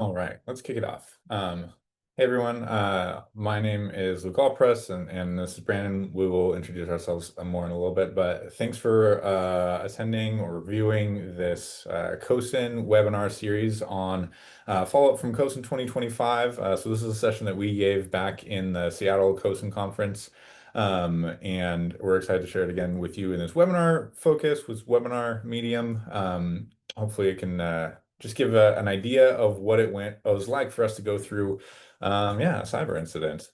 All right, let's kick it off. Hey everyone, my name is Luke Allpress and this is Brandon. We will introduce ourselves more in a little bit, but thanks for attending or reviewing this CoSIN webinar series on follow-up from CoSIN 2025. So this is a session that we gave back in the Seattle CoSIN conference. And we're excited to share it again with you in this webinar focus, with webinar medium. Hopefully it can just give an idea of what it was like for us to go through, a cyber incident.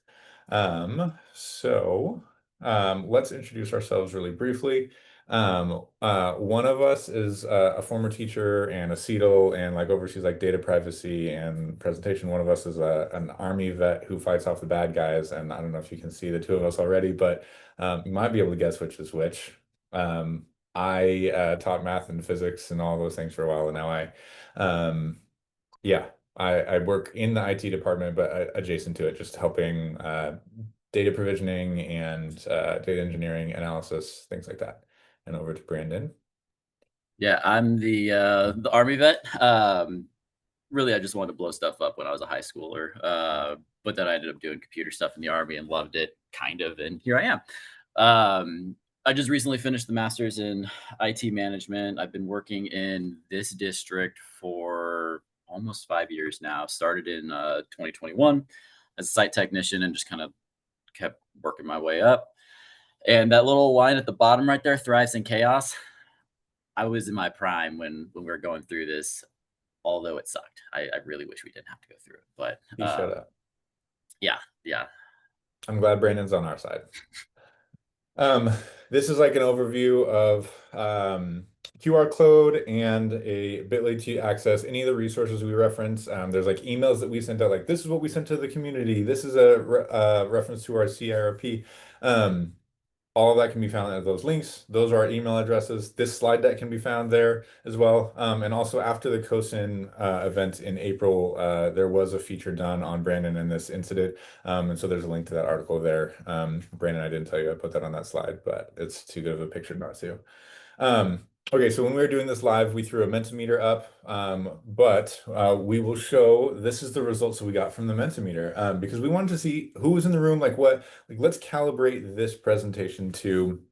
Let's introduce ourselves really briefly. One of us is a former teacher and a CETL and like oversees like data privacy and presentation. One of us is an Army vet who fights off the bad guys. And I don't know if you can see the two of us already, but you might be able to guess which is which. I taught math and physics and all those things for a while, and now um, yeah, I work in the IT department, but adjacent to it, just helping data provisioning and data engineering analysis, things like that. And over to Brandon. Yeah, I'm the Army vet. Really, I just wanted to blow stuff up when I was a high schooler, but then I ended up doing computer stuff in the Army and loved it, kind of, and here I am. I just recently finished the master's in IT management. I've been working in this district for almost 5 years now. Started in 2021 as a site technician and just kind of kept working my way up. And that little line at the bottom right there, thrives in chaos. I was in my prime when we were going through this, although it sucked. I really wish we didn't have to go through it, but You shut up. yeah, yeah, I'm glad Brandon's on our side. Um, this is like an overview of QR code and a bit.ly to access any of the resources we reference. There's like emails that we sent out, like this is what we sent to the community. This is a reference to our CIRP. All of that can be found at those links. Those are our email addresses. This slide deck can be found there as well. And also after the CoSIN event in April, there was a feature done on Brandon and this incident. And so there's a link to that article there. Brandon, I didn't tell you I put that on that slide, but it's too good of a picture not to. Okay, so when we were doing this live, we threw a Mentimeter up, but we will show this is the results that we got from the Mentimeter because we wanted to see who was in the room, let's calibrate this presentation to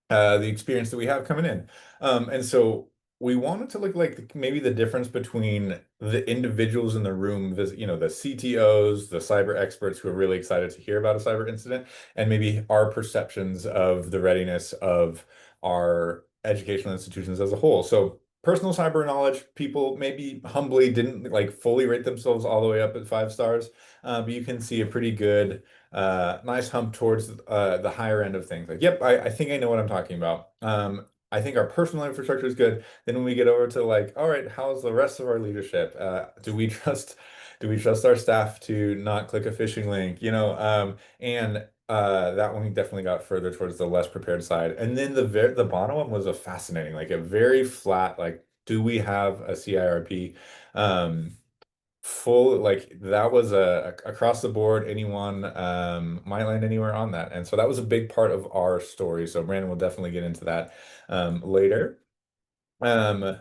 the experience that we have coming in. And so we wanted to look like maybe the difference between the individuals in the room, the CTOs, the cyber experts who are really excited to hear about a cyber incident, and maybe our perceptions of the readiness of our educational institutions as a whole. So personal cyber knowledge, people maybe humbly didn't like fully rate themselves all the way up at 5 stars, but you can see a pretty good nice hump towards the higher end of things. Like, yep, I think I know what I'm talking about. I think our personal infrastructure is good. Then when we get over to like, all right, how's the rest of our leadership? Do we trust our staff to not click a phishing link? And that one definitely got further towards the less prepared side. And then the bottom one was a fascinating, like a very flat, like, do we have a CIRP? Full like that was a across the board, anyone might land anywhere on that, and so that was a big part of our story. So Brandon will definitely get into that later. um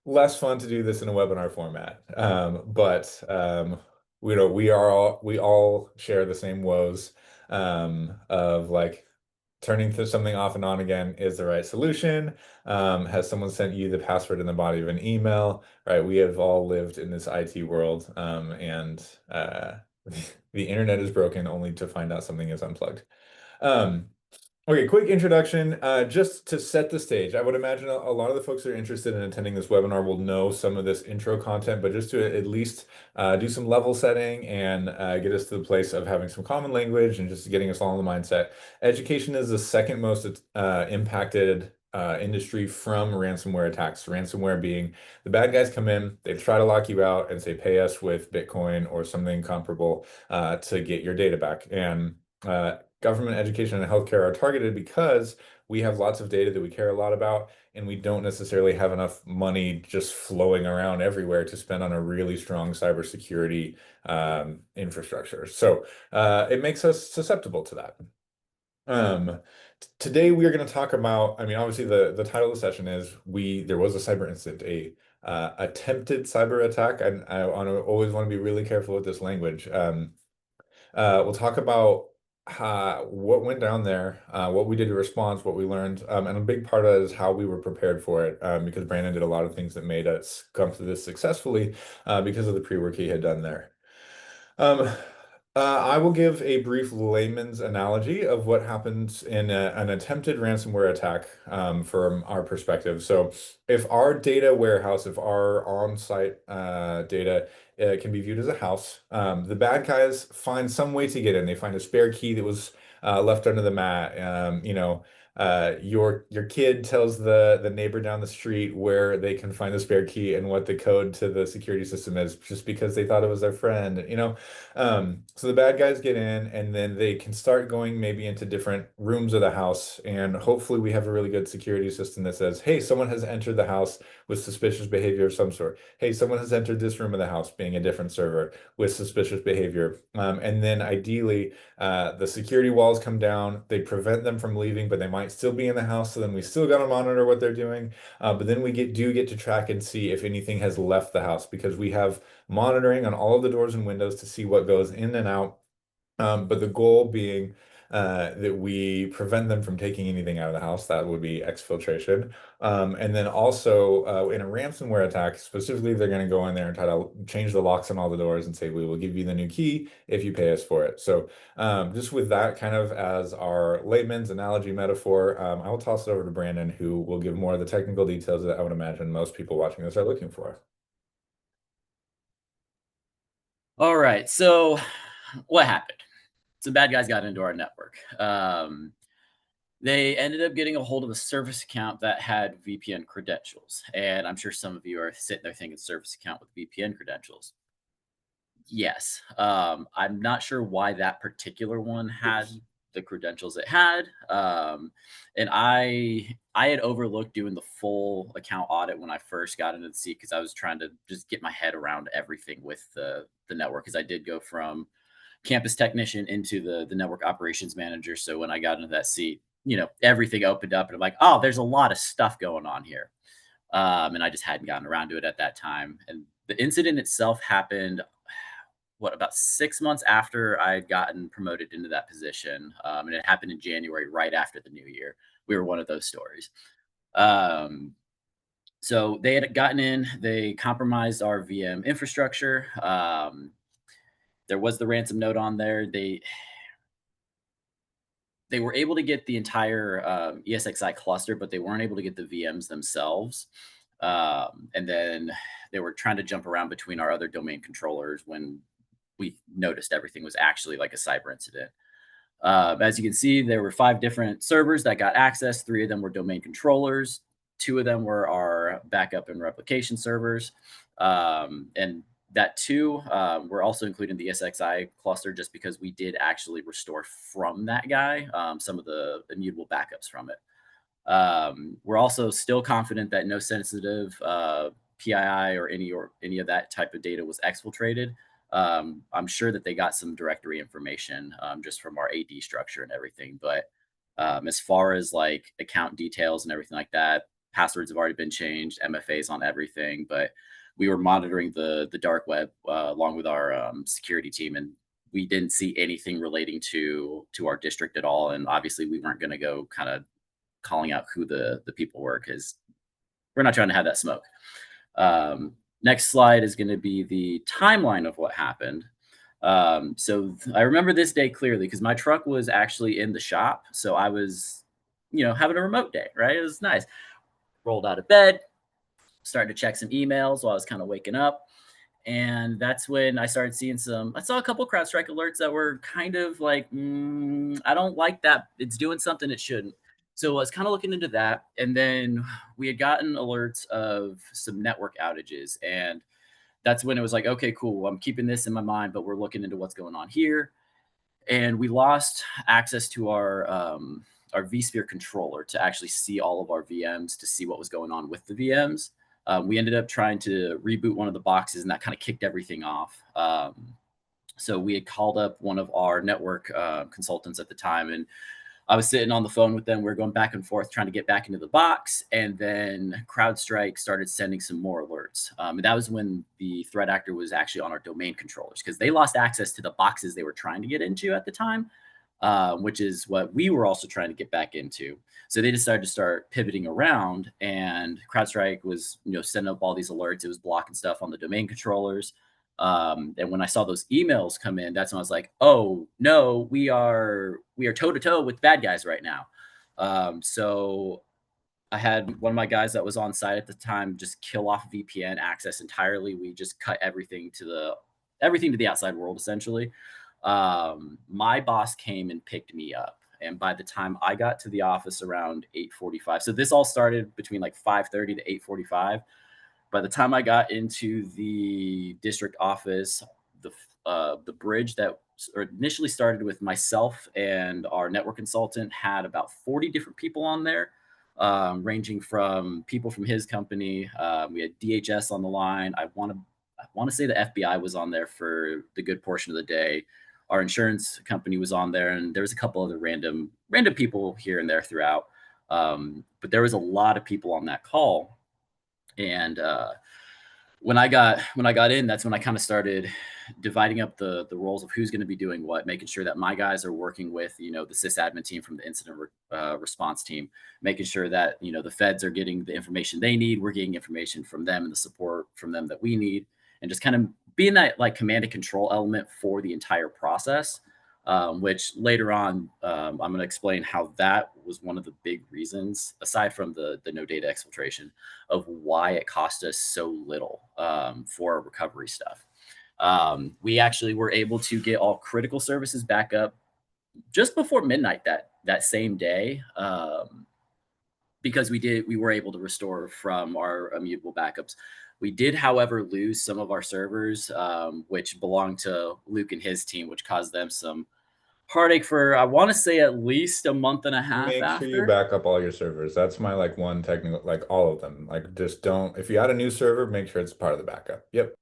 Less fun to do this in a webinar format, but we all share the same woes of like turning to something off and on again is the right solution. Has someone sent you the password in the body of an email? Right, we have all lived in this IT world, and the internet is broken only to find out something is unplugged. Um, Okay, quick introduction, just to set the stage. I would imagine a lot of the folks that are interested in attending this webinar will know some of this intro content, but just to at least do some level setting and get us to the place of having some common language and just getting us all in the mindset. Education is the second most impacted industry from ransomware attacks. Ransomware being the bad guys come in, they try to lock you out and say, pay us with Bitcoin or something comparable to get your data back. And government, education, and healthcare are targeted because we have lots of data that we care a lot about, and we don't necessarily have enough money just flowing around everywhere to spend on a really strong cybersecurity infrastructure. So it makes us susceptible to that. Today we are going to talk about, I mean, obviously the title of the session is there was a cyber incident, a attempted cyber attack. Always want to be really careful with this language. We'll talk about what went down there, what we did in response, what we learned, and a big part of that is how we were prepared for it, because Brandon did a lot of things that made us come through this successfully, because of the pre-work he had done there. Um, I will give a brief layman's analogy of what happens in an attempted ransomware attack, from our perspective. So, if our data warehouse, if our on-site data can be viewed as a house, the bad guys find some way to get in. They find a spare key that was left under the mat. Your kid tells the neighbor down the street where they can find the spare key and what the code to the security system is, just because they thought it was their friend. So the bad guys get in, and then they can start going maybe into different rooms of the house. And hopefully, we have a really good security system that says, hey, someone has entered the house with suspicious behavior of some sort. Hey, someone has entered this room of the house, being a different server, with suspicious behavior. And then ideally, the security walls come down. They prevent them from leaving, but they might still be in the house. So then we still got to monitor what they're doing. But then we do get to track and see if anything has left the house, because we have monitoring on all of the doors and windows to see what goes in and out. But the goal being that we prevent them from taking anything out of the house. That would be exfiltration. And then also, in a ransomware attack, specifically, they're going to go in there and try to change the locks on all the doors and say, we will give you the new key if you pay us for it. So, just with that kind of as our layman's analogy metaphor, I will toss it over to Brandon, who will give more of the technical details that I would imagine most people watching this are looking for. All right. So what happened? Some bad guys got into our network. They ended up getting a hold of a service account that had VPN credentials. And I'm sure some of you are sitting there thinking service account with VPN credentials. Yes. I'm not sure why that particular one had the credentials it had. And I had overlooked doing the full account audit when I first got into the seat, because I was trying to just get my head around everything with the network, because I did go from campus technician into the network operations manager. So when I got into that seat, everything opened up and I'm like, oh, there's a lot of stuff going on here. And I just hadn't gotten around to it at that time. And the incident itself happened, what, about 6 months after I had gotten promoted into that position. And it happened in January, right after the new year. We were one of those stories. Um, so they had gotten in, they compromised our VM infrastructure. There was the ransom note on there. They were able to get the entire ESXi cluster, but they weren't able to get the VMs themselves. And then they were trying to jump around between our other domain controllers when we noticed everything was actually like a cyber incident. As you can see, there were 5 different servers that got access. 3 of them were domain controllers. 2 of them were our backup and replication servers. And that 2 were also included in the SXI cluster, just because we did actually restore from that guy some of the immutable backups from it. We're also still confident that no sensitive PII or any of that type of data was exfiltrated. I'm sure that they got some directory information just from our AD structure and everything. But as far as like account details and everything like that, passwords have already been changed, MFAs on everything. But we were monitoring the dark web along with our security team, and we didn't see anything relating to our district at all. And obviously, we weren't going to go kind of calling out who the people were, because we're not trying to have that smoke. Next slide is going to be the timeline of what happened. So I remember this day clearly because my truck was actually in the shop. So I was, having a remote day, right? It was nice. Rolled out of bed, started to check some emails while I was kind of waking up. And that's when I started seeing I saw a couple CrowdStrike alerts that were kind of like, I don't like that. It's doing something it shouldn't. So I was kind of looking into that. And then we had gotten alerts of some network outages. And that's when it was like, okay, cool. I'm keeping this in my mind, but we're looking into what's going on here. And we lost access to our vSphere controller to actually see all of our VMs, to see what was going on with the VMs. We ended up trying to reboot one of the boxes, and that kind of kicked everything off. So we had called up one of our network consultants at the time, and I was sitting on the phone with them. We were going back and forth trying to get back into the box. And then CrowdStrike started sending some more alerts. And that was when the threat actor was actually on our domain controllers because they lost access to the boxes they were trying to get into at the time, which is what we were also trying to get back into. So they decided to start pivoting around, and CrowdStrike was, sending up all these alerts. It was blocking stuff on the domain controllers. And when I saw those emails come in, that's when I was like, "Oh no, we are toe to toe with bad guys right now." So I had one of my guys that was on site at the time just kill off VPN access entirely. We just cut everything to the outside world essentially. My boss came and picked me up, and by the time I got to the office around 8:45, so this all started between like 5:30 to 8:45. By the time I got into the district office, the bridge that initially started with myself and our network consultant had about 40 different people on there, ranging from people from his company. We had DHS on the line. I want to say the FBI was on there for the good portion of the day. Our insurance company was on there, and there was a couple other random people here and there throughout. But there was a lot of people on that call, and when I got in, that's when I kind of started dividing up the roles of who's going to be doing what, making sure that my guys are working with the sysadmin team from the response team, making sure that the feds are getting the information they need, we're getting information from them and the support from them that we need, and just kind of being that like command and control element for the entire process. Which later on, I'm going to explain how that was one of the big reasons, aside from the no data exfiltration, of why it cost us so little for our recovery stuff. We actually were able to get all critical services back up just before midnight that same day, because we were able to restore from our immutable backups. We did, however, lose some of our servers, which belonged to Luke and his team, which caused them some heartache for, I want to say, at least a month and a half Make sure you after. back up all your servers. That's my like one technical, like all of them. Like just don't, if you add a new server, make sure it's part of the backup. Yep.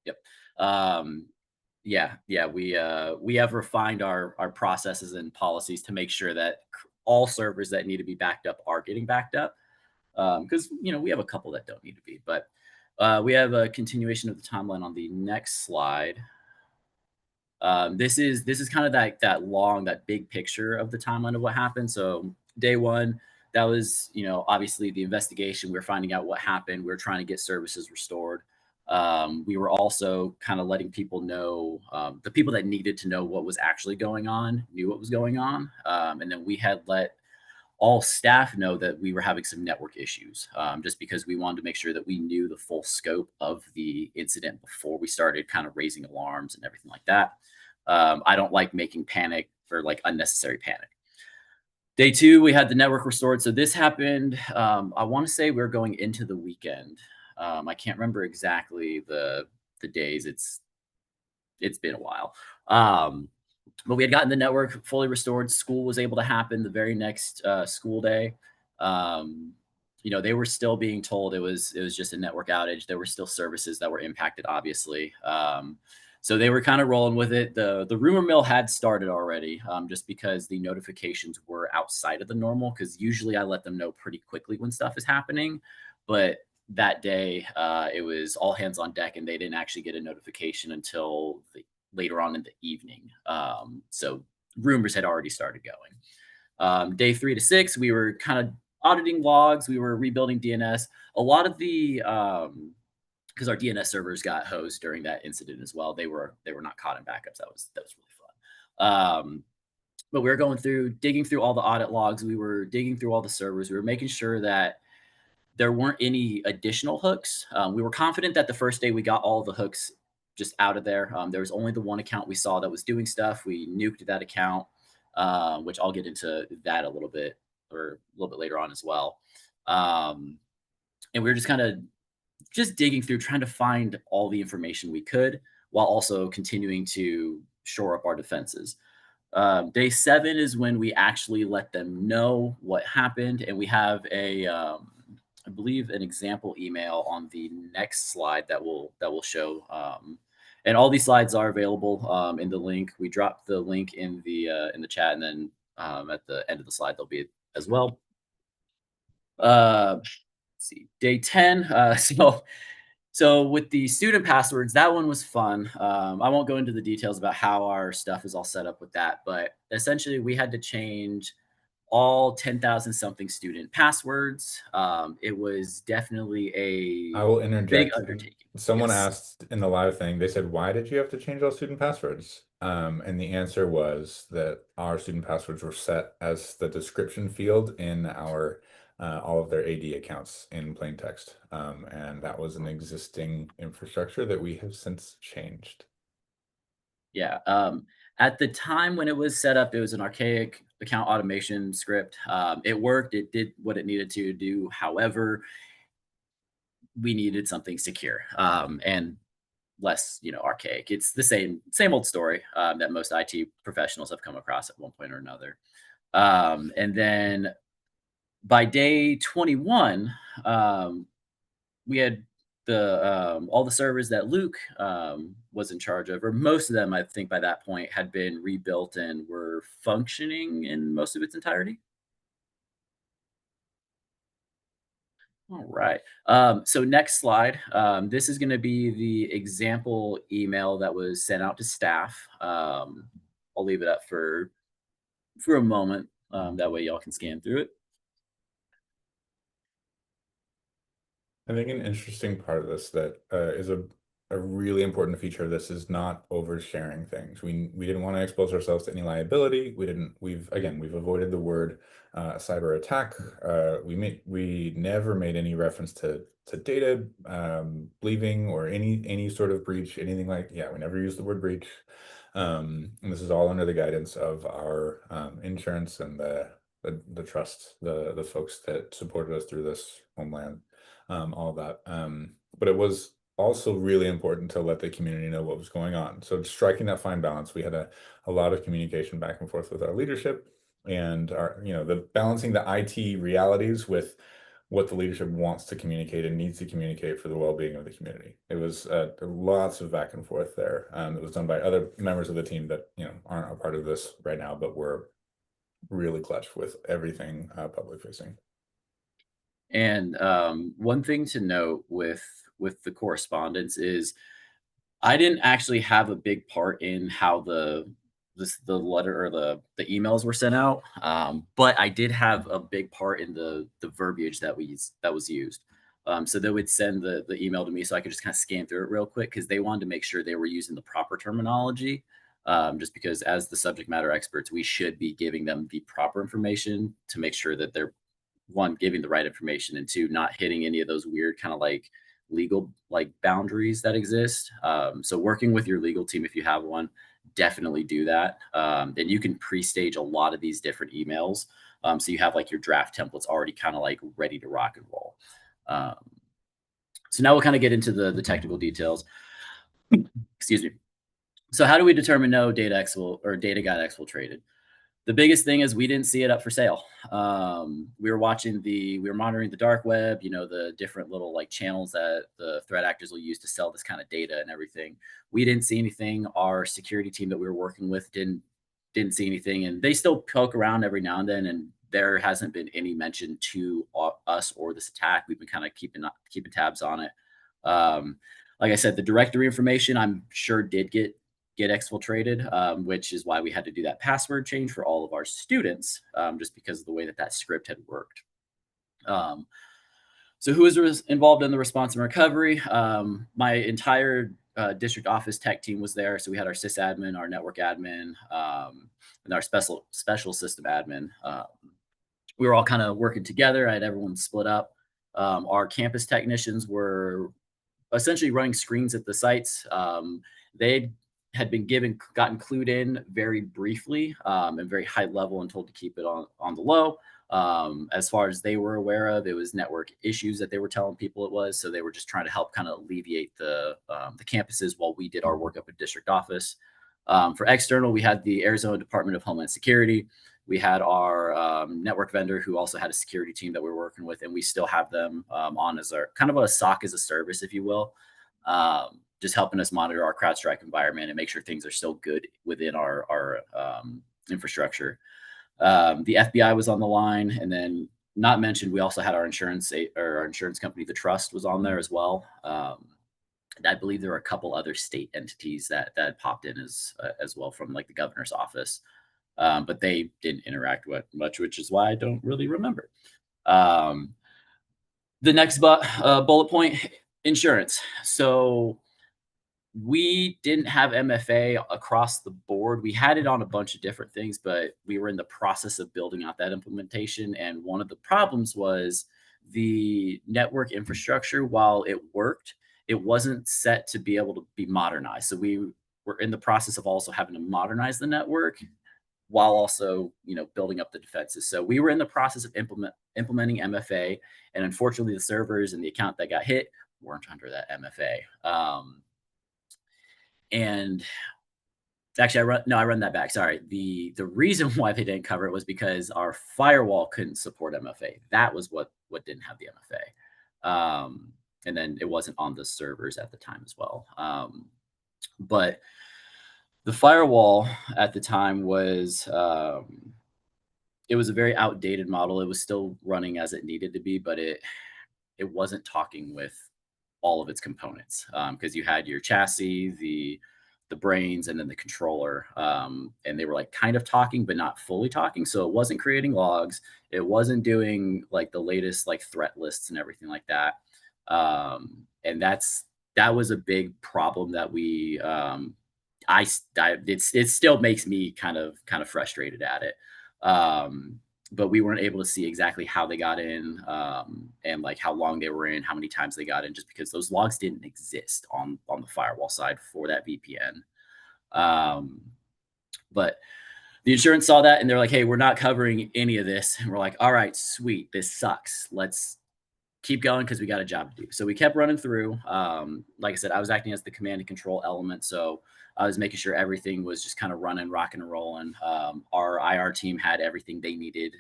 Yep. Um, yeah, we have refined our processes and policies to make sure that all servers that need to be backed up are getting backed up. Because we have a couple that don't need to be, but we have a continuation of the timeline on the next slide. This is kind of that big picture of the timeline of what happened. So day one, that was obviously the investigation. We were finding out what happened. We were trying to get services restored. We were also kind of letting people know, the people that needed to know what was actually going on knew what was going on, and then we had let all staff know that we were having some network issues, just because we wanted to make sure that we knew the full scope of the incident before we started kind of raising alarms and everything like that. I don't like making panic for like unnecessary panic. Day two, we had the network restored. So this happened. I want to say we are going into the weekend. I can't remember exactly the days. It's been a while. Um, but we had gotten the network fully restored. School was able to happen the very next school day. Um, they were still being told it was just a network outage. There were still services that were impacted, obviously. So they were kind of rolling with it. The rumor mill had started already, just because the notifications were outside of the normal. Because usually I let them know pretty quickly when stuff is happening, but that day it was all hands on deck, and they didn't actually get a notification until later on in the evening. So rumors had already started going. Day 3 to 6, we were kind of auditing logs. We were rebuilding DNS. A lot of the because our DNS servers got hosed during that incident as well. They were not caught in backups. That was really fun. But we were going through, digging through all the audit logs. We were digging through all the servers. We were making sure that there weren't any additional hooks. We were confident that the first day we got all the hooks just out of there. There was only the one account we saw that was doing stuff. We nuked that account, which I'll get into that a little bit later on as well. And we were just kind of just digging through, trying to find all the information we could while also continuing to shore up our defenses. Day 7 is when we actually let them know what happened, and we have I believe, an example email on the next slide that will show. And all these slides are available in the link. We dropped the link in the chat, and then At the end of the slide, they'll be as well. Let's see, day 10. So with the student passwords, that one was fun. I won't go into the details about how our stuff is all set up with that, but essentially we had to change all 10,000 something student passwords. It was definitely I a will big interject. undertaking. Someone Yes. asked in the live thing, they said, why did you have to change all student passwords? And the answer was that our student passwords were set as the description field in our all of their AD accounts in plain text. And that was an existing infrastructure that we have since changed. Yeah. At the time when it was set up, it was an archaic account automation script. It worked. It did what it needed to do. However, we needed something secure and less, archaic. It's the same old story that most IT professionals have come across at one point or another. And then by day 21, we had the all the servers that Luke was in charge of, or most of them, I think by that point had been rebuilt and were functioning in most of its entirety. All right. So next slide. This is going to be the example email that was sent out to staff. I'll leave it up for a moment. That way y'all can scan through it. I think an interesting part of this that is a really important feature of this is not oversharing things. We didn't want to expose ourselves to any liability. We've avoided the word cyber attack. We never made any reference to data leaving or any sort of breach, anything like, yeah, we never used the word breach. And this is all under the guidance of our insurance and the trust, the folks that supported us through this homeland, all that. But it was also really important to let the community know what was going on. So striking that fine balance, we had a lot of communication back and forth with our leadership and the balancing the IT realities with what the leadership wants to communicate and needs to communicate for the well-being of the community. It was lots of back and forth there. It was done by other members of the team that aren't a part of this right now, but were really clutch with everything public facing. And one thing to note with the correspondence is I didn't actually have a big part in how the letter or the emails were sent out, but I did have a big part in the verbiage that was used. So they would send the email to me so I could just kind of scan through it real quick because they wanted to make sure they were using the proper terminology. Just because as the subject matter experts, we should be giving them the proper information to make sure that they're one giving the right information and two not hitting any of those weird kind of like legal like boundaries that exist. So working with your legal team if you have one, definitely do that. And you can pre-stage a lot of these different emails. So you have like your draft templates already kind of like ready to rock and roll. Um, so now we'll kind of get into the technical details. Excuse me. So how do we determine no data exfil or data got exfiltrated? The biggest thing is we didn't see it up for sale. We were monitoring the dark web, the different little like channels that the threat actors will use to sell this kind of data and everything. We didn't see anything. Our security team that we were working with didn't see anything, and they still poke around every now and then. And there hasn't been any mention to us or this attack. We've been kind of keeping tabs on it. Um, like I said, the directory information I'm sure did get exfiltrated, which is why we had to do that password change for all of our students, just because of the way that script had worked. Um, so who was involved in the response and recovery? My entire district office tech team was there. So we had our sysadmin, our network admin, and our special system admin. We were all kind of working together. I had everyone split up. Our campus technicians were essentially running screens at the sites. They had gotten clued in very briefly and very high level and told to keep it on the low. As far as they were aware of, it was network issues that they were telling people it was. So they were just trying to help kind of alleviate the campuses while we did our work up at district office. For external, we had the Arizona Department of Homeland Security. We had our network vendor who also had a security team that we were working with, and we still have them on as our kind of a SOC as a service, if you will, just helping us monitor our CrowdStrike environment and make sure things are still good within our infrastructure. The FBI was on the line, and then not mentioned, we also had our or our insurance company, the trust, was on there as well. I believe there were a couple other state entities that popped in as well from like the governor's office, but they didn't interact with much, which is why I don't really remember. Um, the next bullet point: insurance. So we didn't have MFA across the board. We had it on a bunch of different things, but we were in the process of building out that implementation. And one of the problems was the network infrastructure, while it worked, it wasn't set to be able to be modernized. So we were in the process of also having to modernize the network while also, building up the defenses. So we were in the process of implementing MFA, and unfortunately, the servers and the account that got hit weren't under that MFA. And actually, I run that back. Sorry. The reason why they didn't cover it was because our firewall couldn't support MFA. That was what didn't have the MFA. And then it wasn't on the servers at the time as well. But the firewall at the time was it was a very outdated model. It was still running as it needed to be, but it wasn't talking with all of its components, because you had your chassis, the brains, and then the controller, and they were like kind of talking but not fully talking. So it wasn't creating logs. It wasn't doing like the latest like threat lists and everything like that. And that was a big problem that we it still makes me kind of frustrated at it. Um, but we weren't able to see exactly how they got in, and like how long they were in, how many times they got in, just because those logs didn't exist on the firewall side for that VPN. Um, but the insurance saw that and they're like, "Hey, we're not covering any of this." And we're like, "All right, sweet, this sucks. Let's keep going because we got a job to do." So we kept running through. Like I said, I was acting as the command and control element. So I was making sure everything was just kind of running, rocking and rolling. Our IR team had everything they needed,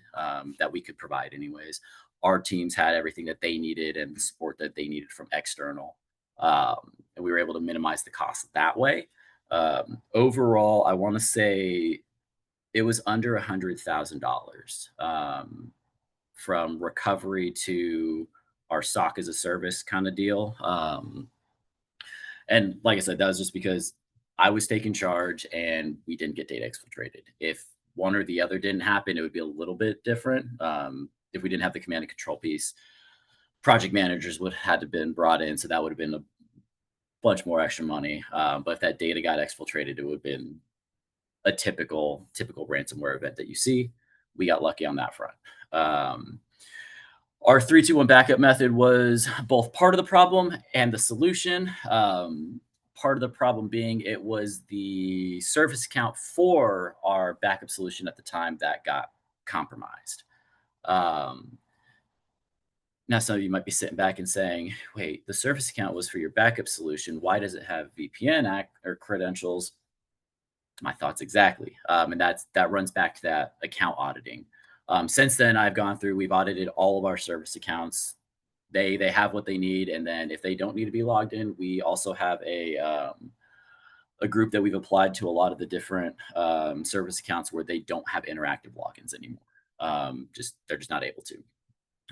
that we could provide, anyways. Our teams had everything that they needed and the support that they needed from external. And we were able to minimize the cost that way. Overall, I want to say it was under $100,000, from recovery to our SOC as a service kind of deal. And like I said, that was just because I was taking charge and we didn't get data exfiltrated. If one or the other didn't happen, it would be a little bit different. If we didn't have the command and control piece, project managers would have had to been brought in, so that would have been a bunch more extra money. But if that data got exfiltrated, it would have been a typical ransomware event that you see. We got lucky on that front. Our 3-2-1 backup method was both part of the problem and the solution. Part of the problem being it was the service account for our backup solution at the time that got compromised. Um, Now, some of you might be sitting back and saying, wait, the service account was for your backup solution. Why does it have VPN or credentials? My thoughts exactly. And that runs back to that account auditing. Since then, we've audited all of our service accounts. They have what they need, and then if they don't need to be logged in, we also have a group that we've applied to a lot of the different service accounts where they don't have interactive logins anymore. They're just not able to.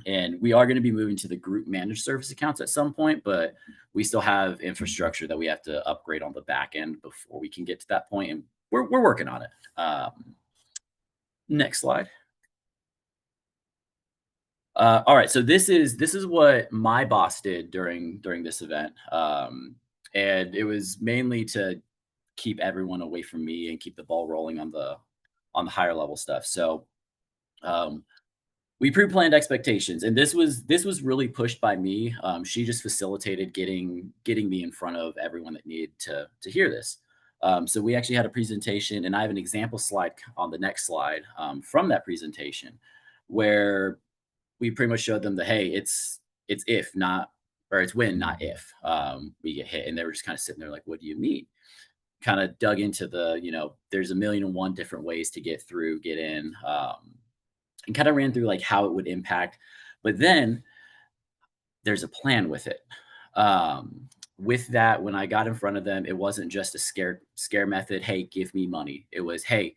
And we are going to be moving to the group managed service accounts at some point, but we still have infrastructure that we have to upgrade on the back end before we can get to that point, and we're working on it. Next slide. All right, so this is what my boss did during this event, and it was mainly to keep everyone away from me and keep the ball rolling on the higher level stuff. So um, we pre-planned expectations, and this was really pushed by me. She just facilitated getting me in front of everyone that needed to hear this. So we actually had a presentation, and I have an example slide on the next slide, from that presentation, where we pretty much showed them that, hey, it's if not, or it's when, not if, we get hit. And they were just kind of sitting there like, what do you mean? Kind of dug into there's a million and one different ways to get through, get in, and kind of ran through like how it would impact. But then there's a plan with it. With that, when I got in front of them, it wasn't just a scare method. Hey, give me money. It was, hey,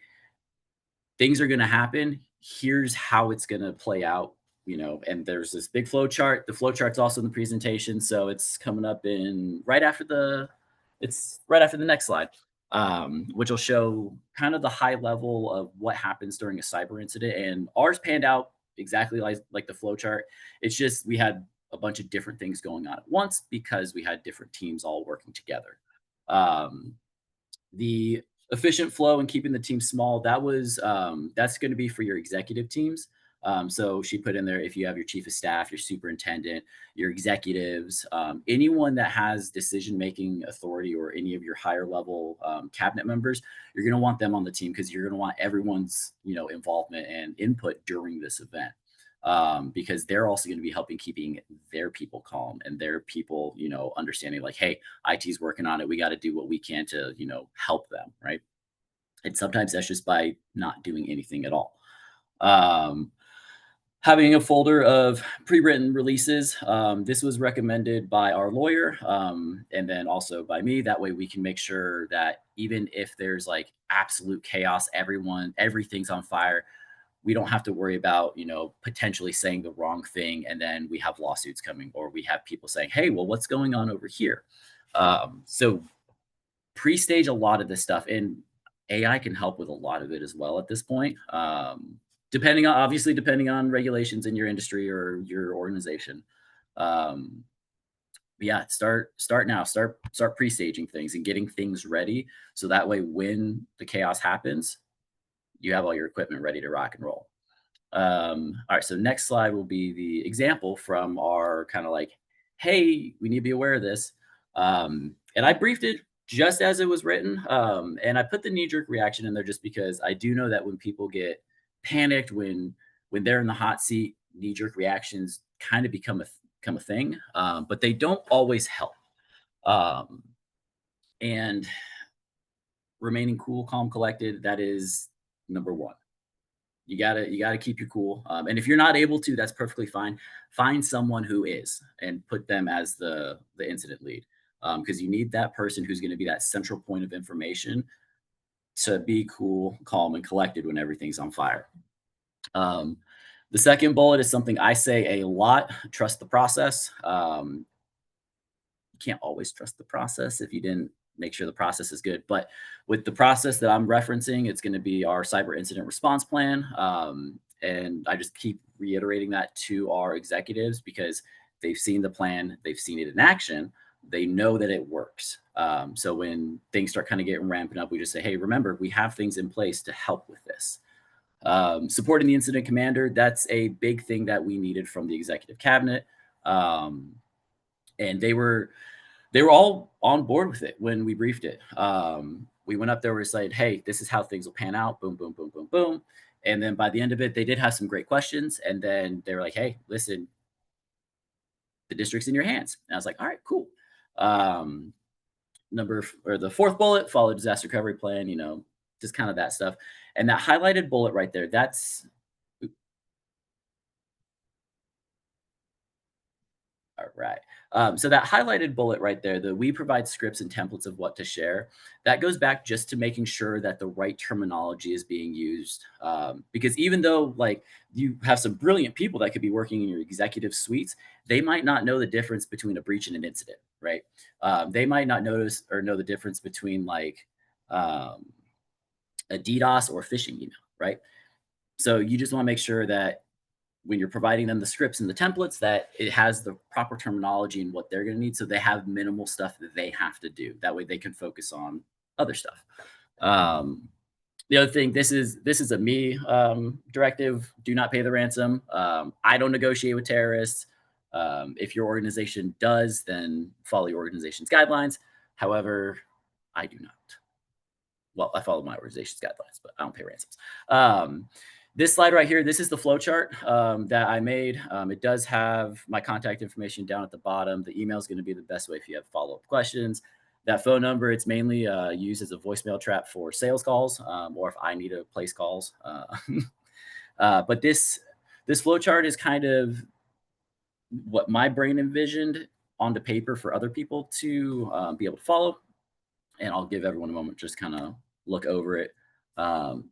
things are going to happen. Here's how it's going to play out, and there's this big flow chart. The flow chart's also in the presentation. So it's coming up in right after the next slide, which will show kind of the high level of what happens during a cyber incident. And ours panned out exactly like the flow chart. It's just we had a bunch of different things going on at once because we had different teams all working together. Um, the efficient flow and keeping the team small, that's going to be for your executive teams. So she put in there, if you have your chief of staff, your superintendent, your executives, anyone that has decision making authority, or any of your higher level cabinet members, you're going to want them on the team because you're going to want everyone's involvement and input during this event, because they're also going to be helping keeping their people calm and their people understanding, like, hey, IT's working on it, we got to do what we can to help them, right? And sometimes that's just by not doing anything at all. um, Having a folder of pre-written releases. This was recommended by our lawyer, and then also by me. That way we can make sure that even if there's like absolute chaos, everything's on fire, we don't have to worry about potentially saying the wrong thing, and then we have lawsuits coming, or we have people saying, hey, well, what's going on over here? So pre-stage a lot of this stuff, and AI can help with a lot of it as well at this point, depending on regulations in your industry or your organization. um, but yeah, start now, start pre-staging things and getting things ready, so that way when the chaos happens, you have all your equipment ready to rock and roll. All right, so next slide will be the example from our kind of like, hey, we need to be aware of this. And I briefed it just as it was written. And I put the knee-jerk reaction in there just because I do know that when people get panicked, when they're in the hot seat, knee-jerk reactions kind of become a thing, but they don't always help. Um, and remaining cool, calm, collected, that is number one. You gotta keep your cool. And if you're not able to, that's perfectly fine. Find someone who is, and put them as the incident lead, because you need that person who's going to be that central point of information to be cool, calm, and collected when everything's on fire. Um, the second bullet is something I say a lot: trust the process. You can't always trust the process if you didn't make sure the process is good. But with the process that I'm referencing, it's going to be our cyber incident response plan. And I just keep reiterating that to our executives because they've seen the plan, they've seen it in action, they know that it works. So when things start kind of getting ramping up, we just say, hey, remember, we have things in place to help with this. Supporting the incident commander, that's a big thing that we needed from the executive cabinet. And they were all on board with it when we briefed it. We went up there, we said, hey, this is how things will pan out. Boom, boom, boom, boom, boom. And then by the end of it, they did have some great questions. And then they were like, hey, listen, the district's in your hands. And I was like, all right, cool. Um, the fourth bullet, follow disaster recovery plan, just kind of that stuff. And that highlighted bullet right there, that's all right. So that highlighted bullet right there, the we provide scripts and templates of what to share, that goes back just to making sure that the right terminology is being used. Because even though like you have some brilliant people that could be working in your executive suites, they might not know the difference between a breach and an incident, right? They might not notice or know the difference between like um, a DDoS or a phishing email, right? So you just want to make sure that when you're providing them the scripts and the templates, that it has the proper terminology and what they're going to need, so they have minimal stuff that they have to do, that way they can focus on other stuff. The other thing, this is a me directive: do not pay the ransom. I don't negotiate with terrorists. If your organization does, then follow your organization's guidelines. However, I do not. Well, I follow my organization's guidelines, but I don't pay ransoms. This slide right here, this is the flow chart that I made. It does have my contact information down at the bottom. The email is going to be the best way if you have follow-up questions. That phone number, it's mainly used as a voicemail trap for sales calls, or if I need to place calls. But this flow chart is kind of what my brain envisioned on the paper for other people to be able to follow. And I'll give everyone a moment just kind of look over it.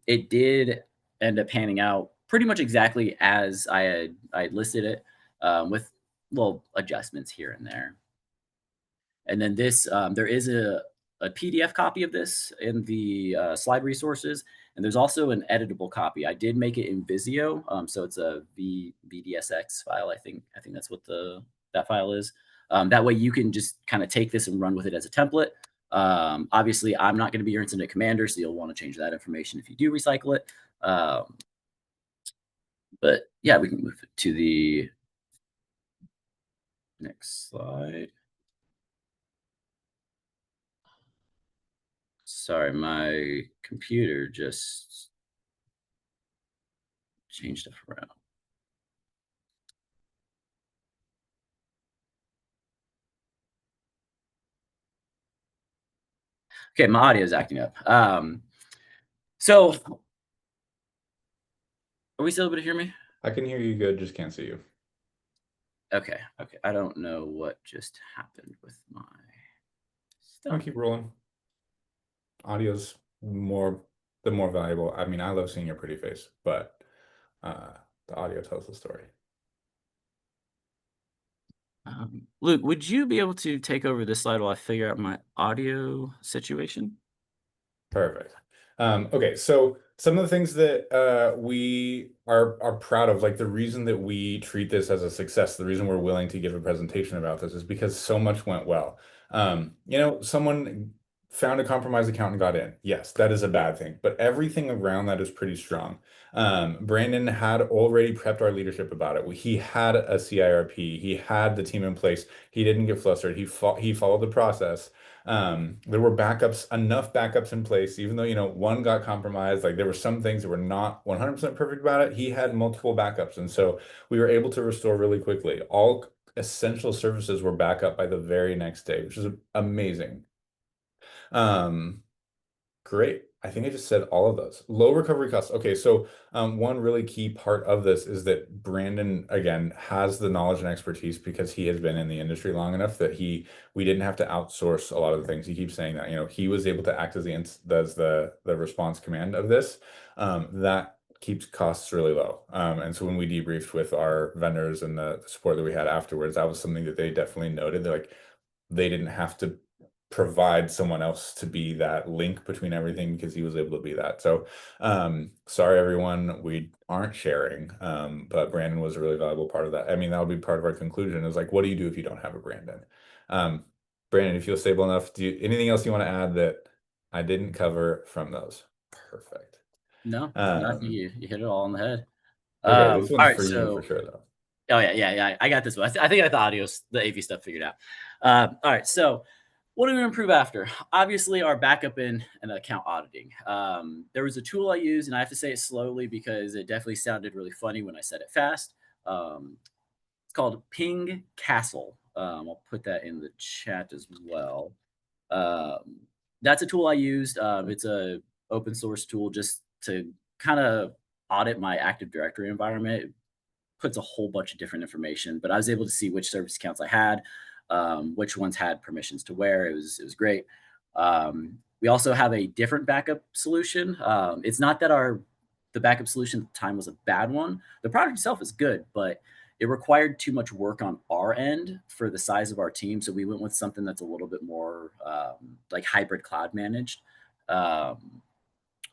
It did ended up panning out pretty much exactly as I had listed it, with little adjustments here and there. And then this, there is a PDF copy of this in the slide resources, and there's also an editable copy. I did make it in Visio, so it's a VDSX file. I think that's what that file is. That way you can just kind of take this and run with it as a template. Obviously, I'm not going to be your incident commander, so you'll want to change that information if you do recycle it. But yeah, we can move to the next slide. Sorry, my computer just changed stuff around. Okay, my audio is acting up. So are we still able to hear me? I can hear you good, just can't see you. Okay, okay. I don't know what just happened with my I'll stuff. keep rolling. Audio's the more valuable. I mean, I love seeing your pretty face, but the audio tells the story. Luke, would you be able to take over this slide while I figure out my audio situation? Perfect. Okay, so some of the things that we are proud of, like the reason that we treat this as a success, the reason we're willing to give a presentation about this is because so much went well. Someone found a compromised account and got in. Yes, that is a bad thing, but everything around that is pretty strong. Brandon had already prepped our leadership about it. He had a CIRP. He had the team in place. He didn't get flustered. He followed the process. There were backups, enough backups in place, even though, one got compromised, like there were some things that were not 100% perfect about it. He had multiple backups. And so we were able to restore really quickly. All essential services were back up by the very next day, which is amazing. Um, Great. I think I just said all of those. Low recovery costs. Okay, so one really key part of this is that Brandon, again, has the knowledge and expertise because he has been in the industry long enough that we didn't have to outsource a lot of the things. He keeps saying that, he was able to act as the response command of this. That keeps costs really low. And so when we debriefed with our vendors and the support that we had afterwards, that was something that they definitely noted. They're like, they didn't have to provide someone else to be that link between everything because he was able to be that. So sorry everyone, we aren't sharing. But Brandon was a really valuable part of that. I mean, that'll be part of our conclusion is like, what do you do if you don't have a Brandon? Um, Brandon, if you feel stable enough, anything else you want to add that I didn't cover from those? Perfect. No, I think you hit it all on the head. Okay, this All one's right, for you for so sure though. oh yeah. I got this one. I think I got the audio, the AV stuff figured out. All right, so what do we improve after? Obviously, our backup in and account auditing. There was a tool I used, and I have to say it slowly because it definitely sounded really funny when I said it fast. Um, it's called Ping Castle. I'll put that in the chat as well. Um, that's a tool I used. It's a open source tool just to kind of audit my Active Directory environment. Puts a whole bunch of different information, but I was able to see which service accounts I had, which ones had permissions to where. It was great. We also have a different backup solution. It's not that the backup solution at the time was a bad one. The product itself is good, but it required too much work on our end for the size of our team. So we went with something that's a little bit more like hybrid cloud managed. Um,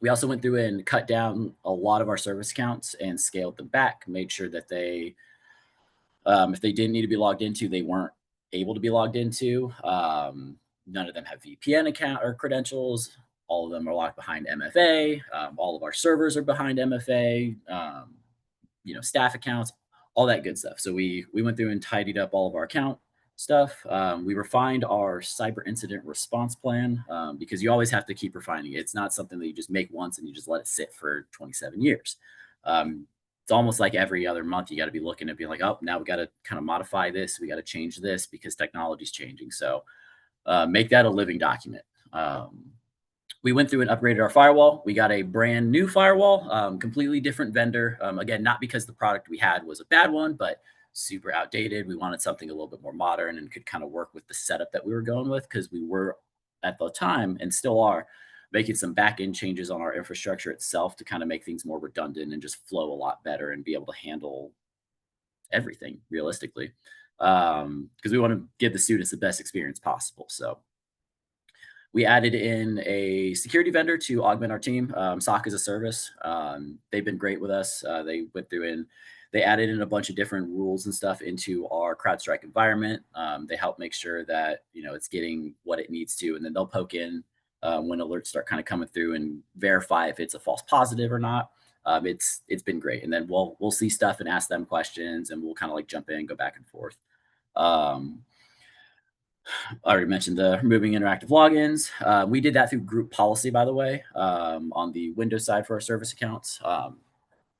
we also went through and cut down a lot of our service accounts and scaled them back, made sure that if they didn't need to be logged into, they weren't able to be logged into. None of them have VPN account or credentials. All of them are locked behind MFA. All of our servers are behind MFA. Staff accounts, all that good stuff. So we went through and tidied up all of our account stuff. We refined our cyber incident response plan because you always have to keep refining it. It's not something that you just make once and you just let it sit for 27 years. It's almost like every other month you got to be looking at being like, oh, now we got to kind of modify this. We got to change this because technology is changing. So make that a living document. We went through and upgraded our firewall. We got a brand new firewall, completely different vendor. Again, not because the product we had was a bad one, but super outdated. We wanted something a little bit more modern and could kind of work with the setup that we were going with because we were at the time and still are making some back end changes on our infrastructure itself to kind of make things more redundant and just flow a lot better and be able to handle everything realistically. Because we want to give the students the best experience possible. So we added in a security vendor to augment our team. SOC as a service. They've been great with us. They went through and they added in a bunch of different rules and stuff into our CrowdStrike environment. They help make sure that it's getting what it needs to, and then they'll poke in when alerts start kind of coming through and verify if it's a false positive or not. It's been great, and then we'll see stuff and ask them questions, and we'll kind of like jump in, go back and forth. Um, I already mentioned the removing interactive logins. We did that through group policy, by the way, on the Windows side for our service accounts.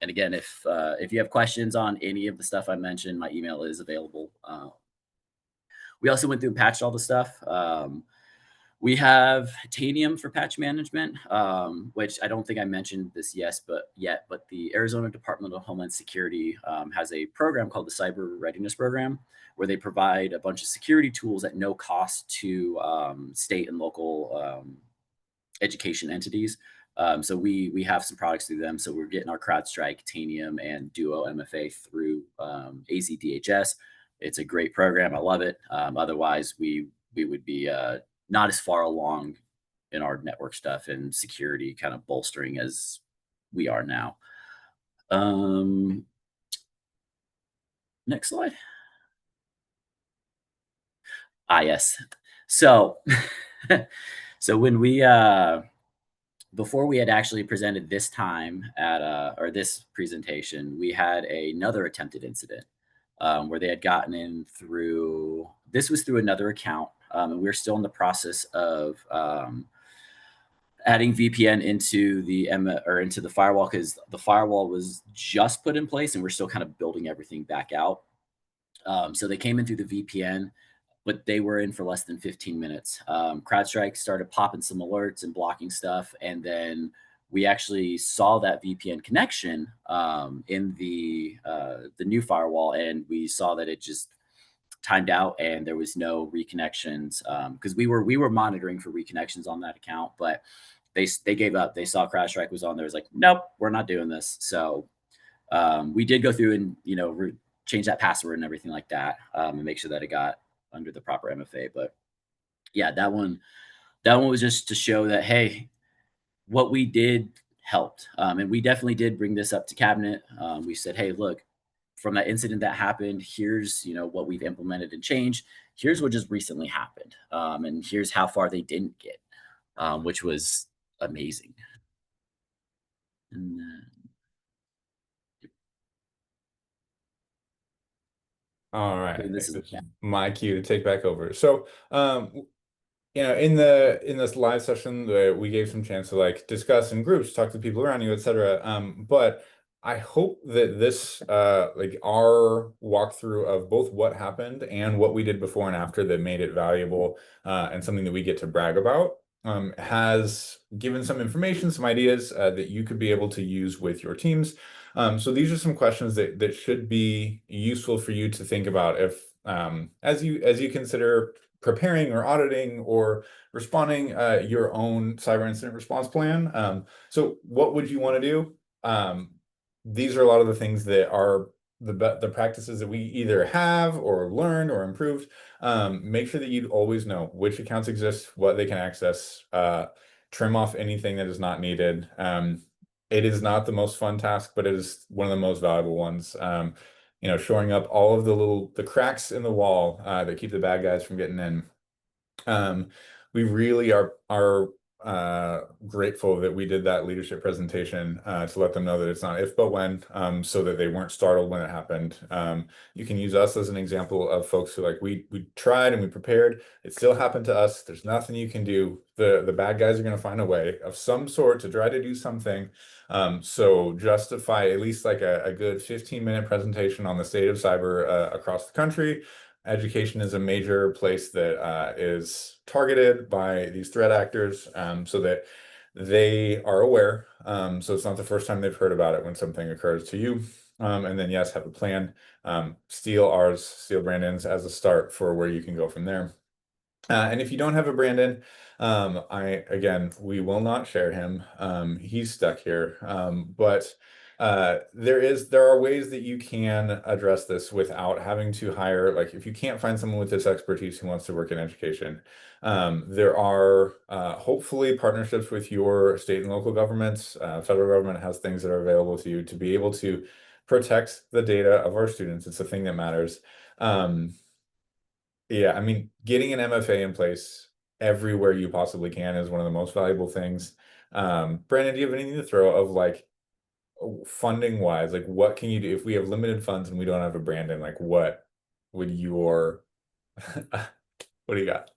And again, if you have questions on any of the stuff I mentioned, my email is available. We also went through and patched all the stuff. We have Tanium for patch management, which I don't think I mentioned this but the Arizona Department of Homeland Security has a program called the Cyber Readiness Program, where they provide a bunch of security tools at no cost to state and local education entities. So we have some products through them. So we're getting our CrowdStrike, Tanium, and Duo MFA through AZDHS. It's a great program. I love it. Otherwise, we would be not as far along in our network stuff and security kind of bolstering as we are now. Next slide. Yes. So, so when we before we had actually presented this time at or this presentation, we had another attempted incident where they had gotten in through. This was through another account, and we're still in the process of adding VPN into into the firewall, because the firewall was just put in place, and we're still kind of building everything back out. So they came in through the VPN, but they were in for less than 15 minutes. CrowdStrike started popping some alerts and blocking stuff, and then we actually saw that VPN connection in the new firewall, and we saw that it just timed out, and there was no reconnections because we were monitoring for reconnections on that account, but they gave up. They saw CrowdStrike was on there. Was like, nope, we're not doing this. So we did go through and change that password and everything like that, and make sure that it got under the proper MFA. But yeah, that one was just to show that, hey, what we did helped. And we definitely did bring this up to cabinet. We said, hey, look, from that incident that happened, here's what we've implemented and changed. Here's what just recently happened, and here's how far they didn't get, which was amazing. And All right, I this think is this is my cue to take back over. So, in this live session, we gave some chance to like discuss in groups, talk to people around you, etc. But I hope that this like our walkthrough of both what happened and what we did before and after that made it valuable and something that we get to brag about has given some information, some ideas that you could be able to use with your teams. So these are some questions that should be useful for you to think about if as you consider preparing or auditing or responding your own cyber incident response plan. So what would you want to do? These are a lot of the things that are the practices that we either have or learned or improved. Make sure that you always know which accounts exist, what they can access, trim off anything that is not needed. It is not the most fun task, but it is one of the most valuable ones. Shoring up all of the cracks in the wall that keep the bad guys from getting in. We really are grateful that we did that leadership presentation to let them know that it's not if but when, so that they weren't startled when it happened. You can use us as an example of folks who like we tried and we prepared. It still happened to us. There's nothing you can do. The bad guys are going to find a way of some sort to try to do something. So justify at least like a good 15-minute presentation on the state of cyber across the country. Education is a major place that is targeted by these threat actors so that they are aware. So it's not the first time they've heard about it when something occurs to you. And then, yes, have a plan. Steal Brandon's as a start for where you can go from there. And if you don't have a Brandon, Again, we will not share him. He's stuck here. But there are ways that you can address this without having to hire, like if you can't find someone with this expertise who wants to work in education, there are hopefully partnerships with your state and local governments. Federal government has things that are available to you to be able to protect the data of our students. It's the thing that matters. Um, yeah, I mean, getting an MFA in place everywhere you possibly can is one of the most valuable things. Brandon, do you have anything to throw of like funding wise? Like, what can you do if we have limited funds and we don't have a Brandon? Like, what would your what do you got?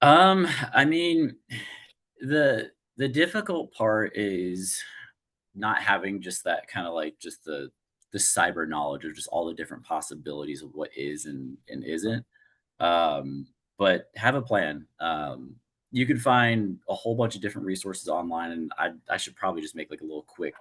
I mean, the difficult part is not having just that kind of like just the cyber knowledge of just all the different possibilities of what is and isn't. Um, but have a plan. You can find a whole bunch of different resources online, and I should probably just make like a little quick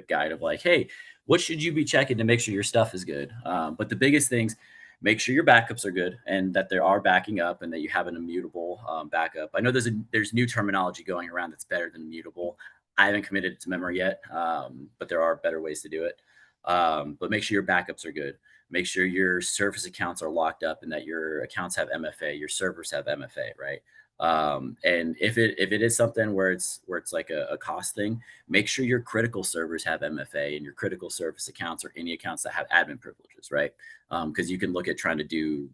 guide of like, hey, what should you be checking to make sure your stuff is good? But the biggest things, make sure your backups are good and that they are backing up and that you have an immutable backup. I know there's new terminology going around that's better than immutable. I haven't committed it to memory yet, but there are better ways to do it. But make sure your backups are good. Make sure your Surface accounts are locked up and that your accounts have MFA, your servers have MFA, right? And if it is something where it's like a cost thing, make sure your critical servers have MFA and your critical service accounts or any accounts that have admin privileges, right? Because you can look at trying to do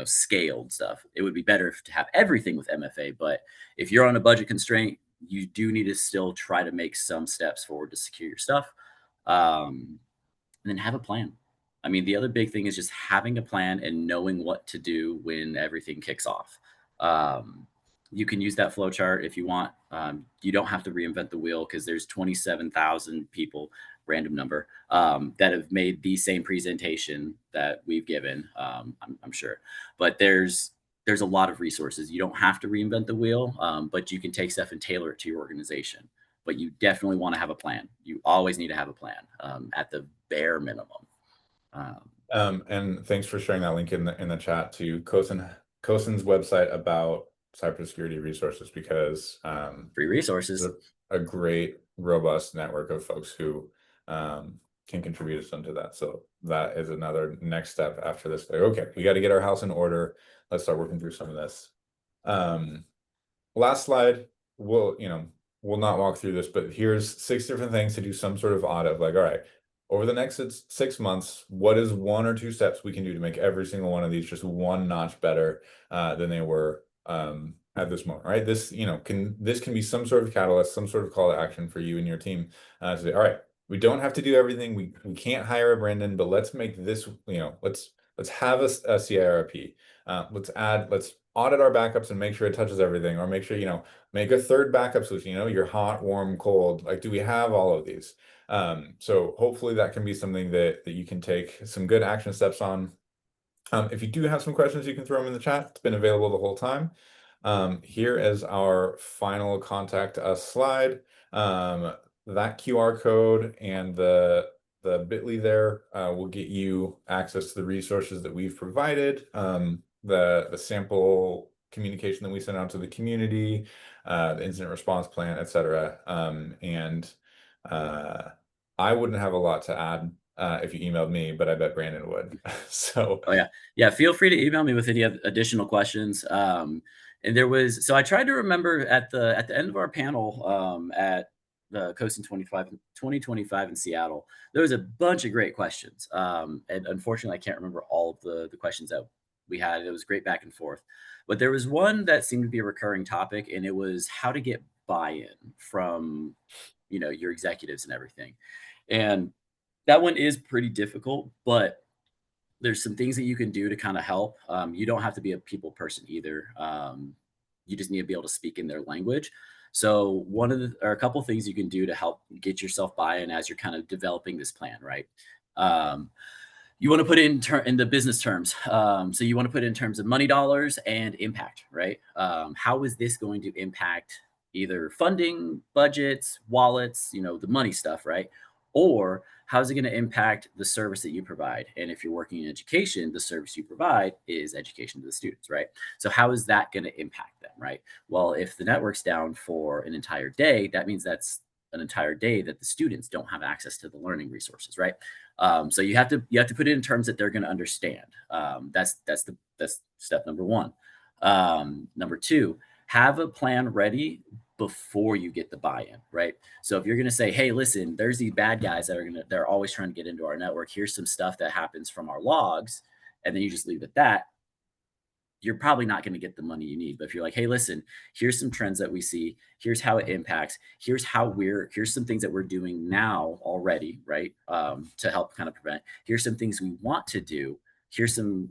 scaled stuff. It would be better to have everything with MFA, but if you're on a budget constraint, you do need to still try to make some steps forward to secure your stuff. Um, and then have a plan. I mean, the other big thing is just having a plan and knowing what to do when everything kicks off. Um, you can use that flow chart if you want. You don't have to reinvent the wheel because there's 27,000 people, random number, that have made the same presentation that we've given. I'm sure, but there's a lot of resources. You don't have to reinvent the wheel, but you can take stuff and tailor it to your organization. But you definitely want to have a plan. You always need to have a plan at the bare minimum. Um, And thanks for sharing that link in the chat to Cosen's website about cybersecurity resources because Free resources. there's a great robust network of folks who can contribute some to that. So that is another next step after this. Like, okay, we got to get our house in order. Let's start working through some of this. Um, Last slide, we'll not walk through this, but here's 6 different things to do some sort of audit of like, all right, over the next 6 months, what is 1 or 2 steps we can do to make every single one of these just one notch better than they were at this moment, right? This can be some sort of catalyst, some sort of call to action for you and your team to say, all right, we don't have to do everything. We can't hire a Brandon, but let's make this, let's have a CIRP. Let's audit our backups and make sure it touches everything, or make sure, make a third backup solution, your hot, warm, cold. Like, do we have all of these? So hopefully that can be something that you can take some good action steps on. If you do have some questions, you can throw them in the chat. It's been available the whole time. Here is our final contact us slide. That QR code and the bit.ly there will get you access to the resources that we've provided, the sample communication that we sent out to the community, the incident response plan, etc. And I wouldn't have a lot to add if you emailed me, but I bet Brandon would. So Oh yeah, yeah. Feel free to email me with any additional questions. And so I tried to remember at the end of our panel at the Coast in 2025 in Seattle. There was a bunch of great questions, and unfortunately, I can't remember all of the questions that we had. It was great back and forth, but there was one that seemed to be a recurring topic, and it was how to get buy-in from your executives and everything. And that one is pretty difficult, but there's some things that you can do to kind of help. You don't have to be a people person either. You just need to be able to speak in their language. So or a couple of things you can do to help get yourself buy-in as you're kind of developing this plan, right? Um, you want to put it in the business terms. So you want to put it in terms of money dollars and impact, right? How is this going to impact either funding, budgets, wallets, the money stuff, right? Or how's it going to impact the service that you provide? And if you're working in education, the service you provide is education to the students, right? So how is that going to impact them, right? Well, if the network's down for an entire day, that means that's an entire day that the students don't have access to the learning resources, right? So you have to put it in terms that they're going to understand. That's step number one. Number two, have a plan ready before you get the buy-in, right? So if you're going to say, "Hey, listen, there's these bad guys they're always trying to get into our network. Here's some stuff that happens from our logs," and then you just leave it at that, you're probably not going to get the money you need. But if you're like, "Hey, listen, here's some trends that we see. Here's how it impacts. Here's some things that we're doing now already, right? To help kind of prevent. Here's some things we want to do. Here's some,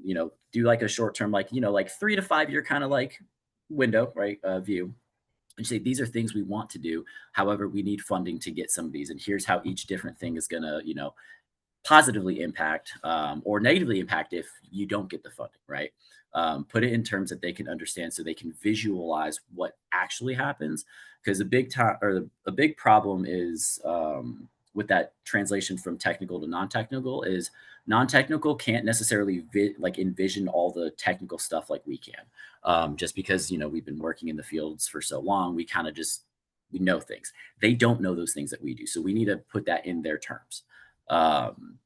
do like a short term, like, like 3 to 5 year kind of like window, right? View, and say these are things we want to do. However, we need funding to get some of these, and here's how each different thing is gonna, positively impact, or negatively impact if you don't get the funding, right? Put it in terms that they can understand, so they can visualize what actually happens. Because a big problem is, with that translation from technical to non-technical, is non-technical can't necessarily like envision all the technical stuff like we can, just because we've been working in the fields for so long. We kind of just we know things. They don't know those things that we do, so we need to put that in their terms. um,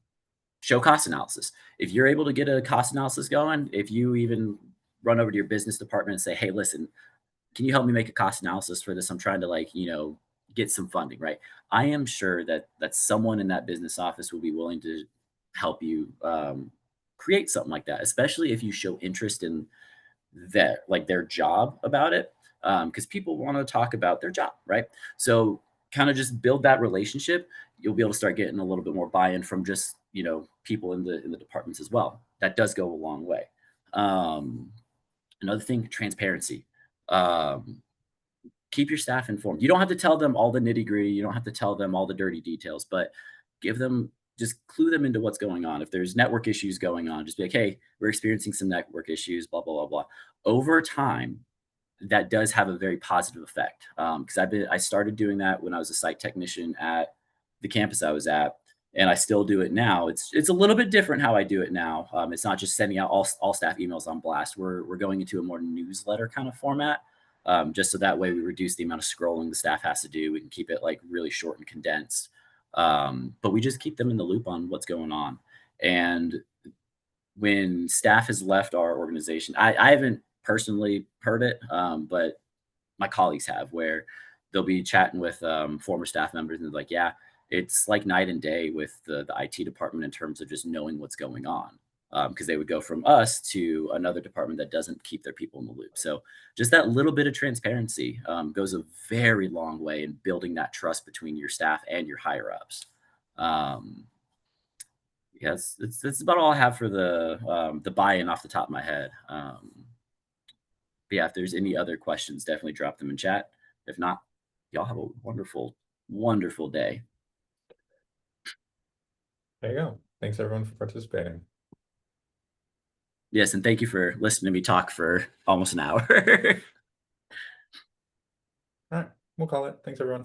Show cost analysis. If you're able to get a cost analysis going, if you even run over to your business department and say, "Hey, listen, can you help me make a cost analysis for this? I'm trying to, like, get some funding," right? I am sure that someone in that business office will be willing to help you, create something like that, especially if you show interest in their job about it, because people want to talk about their job, right? So kind of just build that relationship. You'll be able to start getting a little bit more buy-in from just people in the departments as well. That does go a long way. um, Another thing, transparency. um, Keep your staff informed. You don't have to tell them all the nitty gritty. You don't have to tell them all the dirty details, but give them, just clue them into what's going on. If there's network issues going on, just be like, "Hey, we're experiencing some network issues, blah, blah, blah, blah." Over time, that does have a very positive effect. Because I started doing that when I was a site technician at the campus I was at, and I still do it now. It's a little bit different how I do it now. It's not just sending out all staff emails on blast. We're going into a more newsletter kind of format, just so that way we reduce the amount of scrolling the staff has to do. We can keep it like really short and condensed, but we just keep them in the loop on what's going on. And when staff has left our organization, I haven't personally heard it, but my colleagues have, where they'll be chatting with former staff members and they're like, "Yeah, it's like night and day with the IT department in terms of just knowing what's going on." Because they would go from us to another department that doesn't keep their people in the loop. So just that little bit of transparency goes a very long way in building that trust between your staff and your higher ups. Um, yes, that's about all I have for the buy-in off the top of my head. But yeah, if there's any other questions, definitely drop them in chat. If not, y'all have a wonderful, wonderful day. There you go. Thanks everyone for participating. Yes, and thank you for listening to me talk for almost an hour. All right, we'll call it. Thanks everyone.